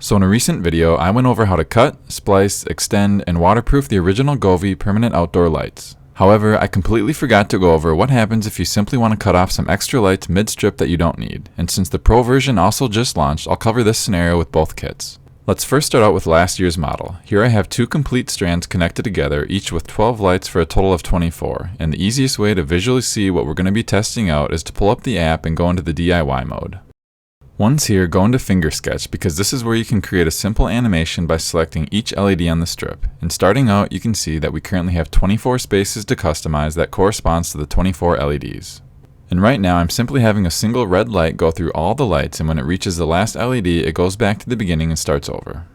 So in a recent video, I went over how to cut, splice, extend, and waterproof the original GOVEE permanent outdoor lights. However, I completely forgot to go over what happens if you simply want to cut off some extra lights mid-strip that you don't need. And since the Pro version also just launched, I'll cover this scenario with both kits. Let's first start out with last year's model. Here I have two complete strands connected together, each with 12 lights for a total of 24. And the easiest way to visually see what we're going to be testing out is to pull up the app and go into the DIY mode. Once here, go into Finger Sketch because this is where you can create a simple animation by selecting each LED on the strip. And starting out, you can see that we currently have 24 spaces to customize that corresponds to the 24 LEDs. And right now, I'm simply having a single red light go through all the lights, and when it reaches the last LED, it goes back to the beginning and starts over.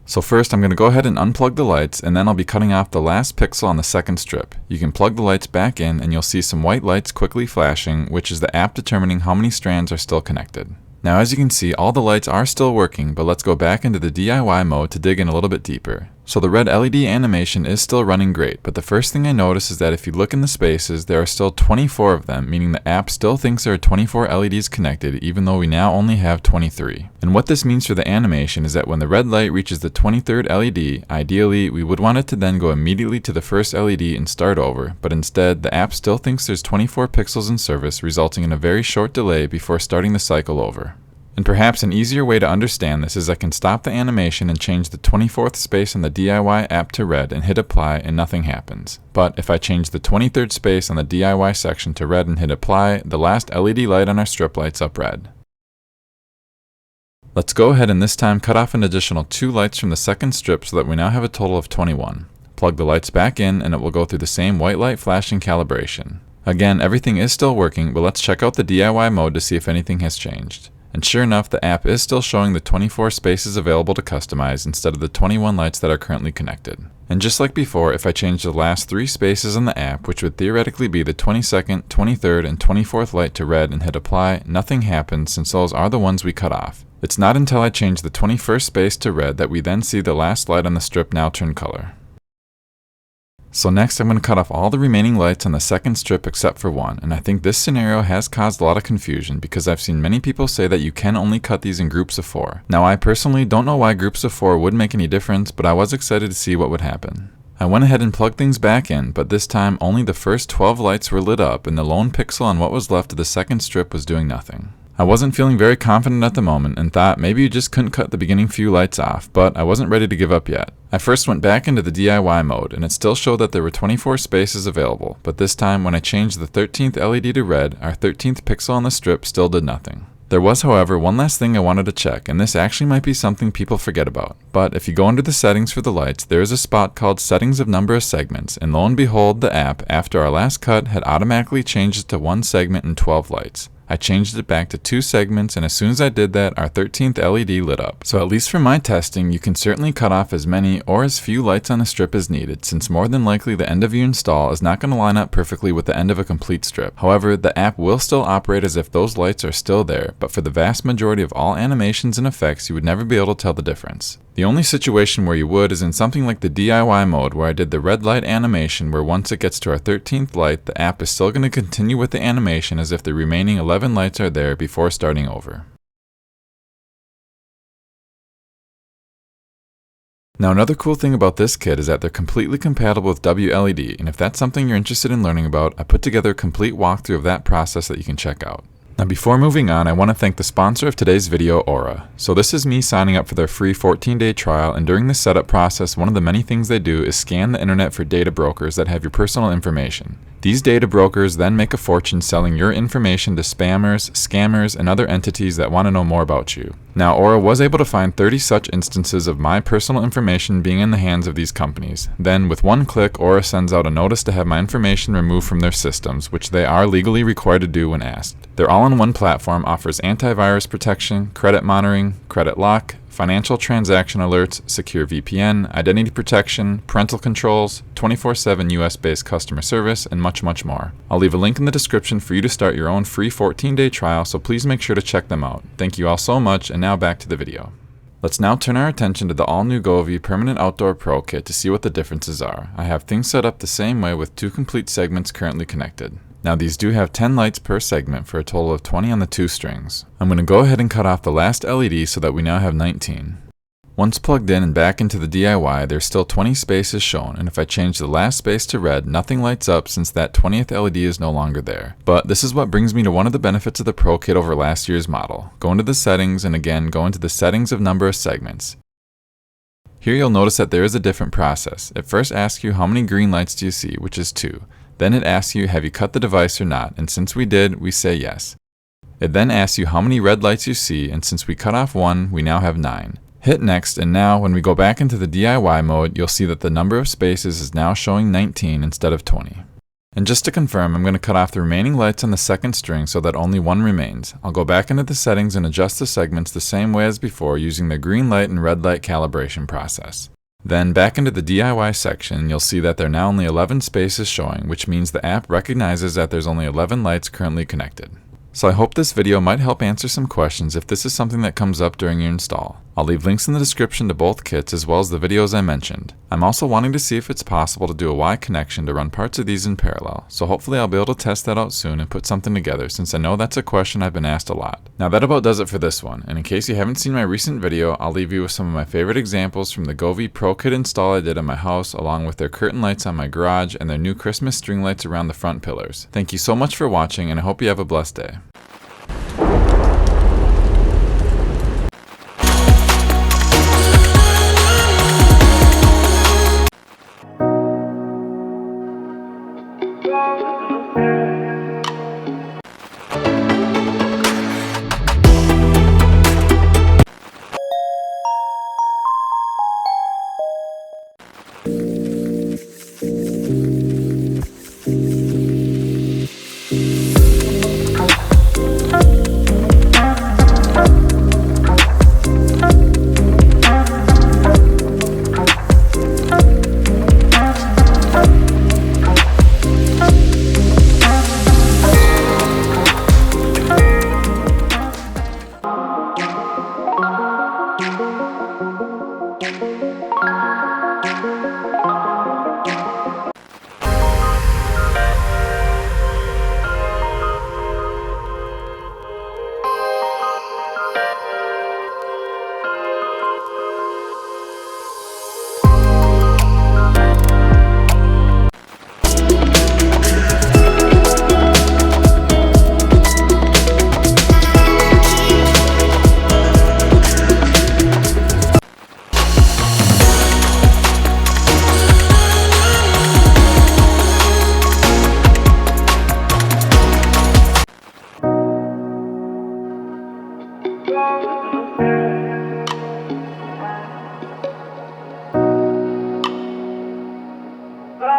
So first, I'm going to go ahead and unplug the lights, and then I'll be cutting off the last pixel on the second strip. You can plug the lights back in, and you'll see some white lights quickly flashing, which is the app determining how many strands are still connected. Now as you can see, all the lights are still working, but let's go back into the DIY mode to dig in a little bit deeper. So the red LED animation is still running great, but the first thing I notice is that if you look in the spaces, there are still 24 of them, meaning the app still thinks there are 24 LEDs connected, even though we now only have 23. And what this means for the animation is that when the red light reaches the 23rd LED, ideally we would want it to then go immediately to the first LED and start over, but instead the app still thinks there's 24 pixels in service, resulting in a very short delay before starting the cycle over. And perhaps an easier way to understand this is I can stop the animation and change the 24th space on the DIY app to red and hit apply and nothing happens. But if I change the 23rd space on the DIY section to red and hit apply, the last LED light on our strip lights up red. Let's go ahead and this time cut off an additional 2 lights from the second strip so that we now have a total of 21. Plug the lights back in and it will go through the same white light flashing calibration. Again, everything is still working, but let's check out the DIY mode to see if anything has changed. And sure enough, the app is still showing the 24 spaces available to customize instead of the 21 lights that are currently connected. And just like before, if I change the last 3 spaces on the app, which would theoretically be the 22nd, 23rd, and 24th light to red and hit apply, nothing happens since those are the ones we cut off. It's not until I change the 21st space to red that we then see the last light on the strip now turn color. So next I'm going to cut off all the remaining lights on the second strip except for one, and I think this scenario has caused a lot of confusion because I've seen many people say that you can only cut these in groups of 4. Now I personally don't know why groups of 4 would make any difference, but I was excited to see what would happen. I went ahead and plugged things back in, but this time only the first 12 lights were lit up and the lone pixel on what was left of the second strip was doing nothing. I wasn't feeling very confident at the moment and thought maybe you just couldn't cut the beginning few lights off, but I wasn't ready to give up yet. I first went back into the DIY mode and it still showed that there were 24 spaces available, but this time when I changed the 13th LED to red, our 13th pixel on the strip still did nothing. There was, however, one last thing I wanted to check, and this actually might be something people forget about. But if you go under the settings for the lights, there is a spot called Settings of Number of Segments, and lo and behold, the app, after our last cut, had automatically changed it to 1 segment and 12 lights. I changed it back to 2 segments, and as soon as I did that, our 13th LED lit up. So at least for my testing, you can certainly cut off as many or as few lights on a strip as needed, since more than likely the end of your install is not going to line up perfectly with the end of a complete strip. However, the app will still operate as if those lights are still there, but for the vast majority of all animations and effects, you would never be able to tell the difference. The only situation where you would is in something like the DIY mode where I did the red light animation where once it gets to our 13th light, the app is still going to continue with the animation as if the remaining 11 lights are there before starting over. Now another cool thing about this kit is that they're completely compatible with WLED, and if that's something you're interested in learning about, I put together a complete walkthrough of that process that you can check out. Now before moving on, I want to thank the sponsor of today's video, Aura. So this is me signing up for their free 14-day trial, and during the setup process, one of the many things they do is scan the internet for data brokers that have your personal information. These data brokers then make a fortune selling your information to spammers, scammers, and other entities that want to know more about you. Now, Aura was able to find 30 such instances of my personal information being in the hands of these companies. Then, with one click, Aura sends out a notice to have my information removed from their systems, which they are legally required to do when asked. Their all-in-one platform offers antivirus protection, credit monitoring, credit lock, financial transaction alerts, secure VPN, identity protection, parental controls, 24/7 US-based customer service, and much, much more. I'll leave a link in the description for you to start your own free 14-day trial, so please make sure to check them out. Thank you all so much, and now back to the video. Let's now turn our attention to the all-new GOVEE Permanent Outdoor Pro Kit to see what the differences are. I have things set up the same way with 2 complete segments currently connected. Now these do have 10 lights per segment for a total of 20 on the 2 strings. I'm going to go ahead and cut off the last LED so that we now have 19. Once plugged in and back into the DIY, there's still 20 spaces shown, and if I change the last space to red, nothing lights up since that 20th LED is no longer there. But this is what brings me to one of the benefits of the Pro Kit over last year's model. Go into the settings, and again, go into the settings of number of segments. Here you'll notice that there is a different process. It first asks you how many green lights do you see, which is 2. Then it asks you have you cut the device or not, and since we did, we say yes. It then asks you how many red lights you see, and since we cut off 1, we now have 9. Hit next, and now when we go back into the DIY mode, you'll see that the number of spaces is now showing 19 instead of 20. And just to confirm, I'm going to cut off the remaining lights on the second string so that only 1 remains. I'll go back into the settings and adjust the segments the same way as before using the green light and red light calibration process. Then back into the DIY section, you'll see that there are now only 11 spaces showing, which means the app recognizes that there's only 11 lights currently connected. So I hope this video might help answer some questions if this is something that comes up during your install. I'll leave links in the description to both kits as well as the videos I mentioned. I'm also wanting to see if it's possible to do a Y connection to run parts of these in parallel, so hopefully I'll be able to test that out soon and put something together since I know that's a question I've been asked a lot. Now that about does it for this one, and in case you haven't seen my recent video, I'll leave you with some of my favorite examples from the GOVEE Pro Kit install I did in my house along with their curtain lights on my garage and their new Christmas string lights around the front pillars. Thank you so much for watching and I hope you have a blessed day.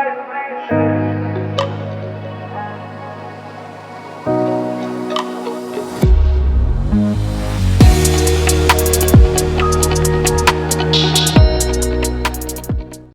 Calibration.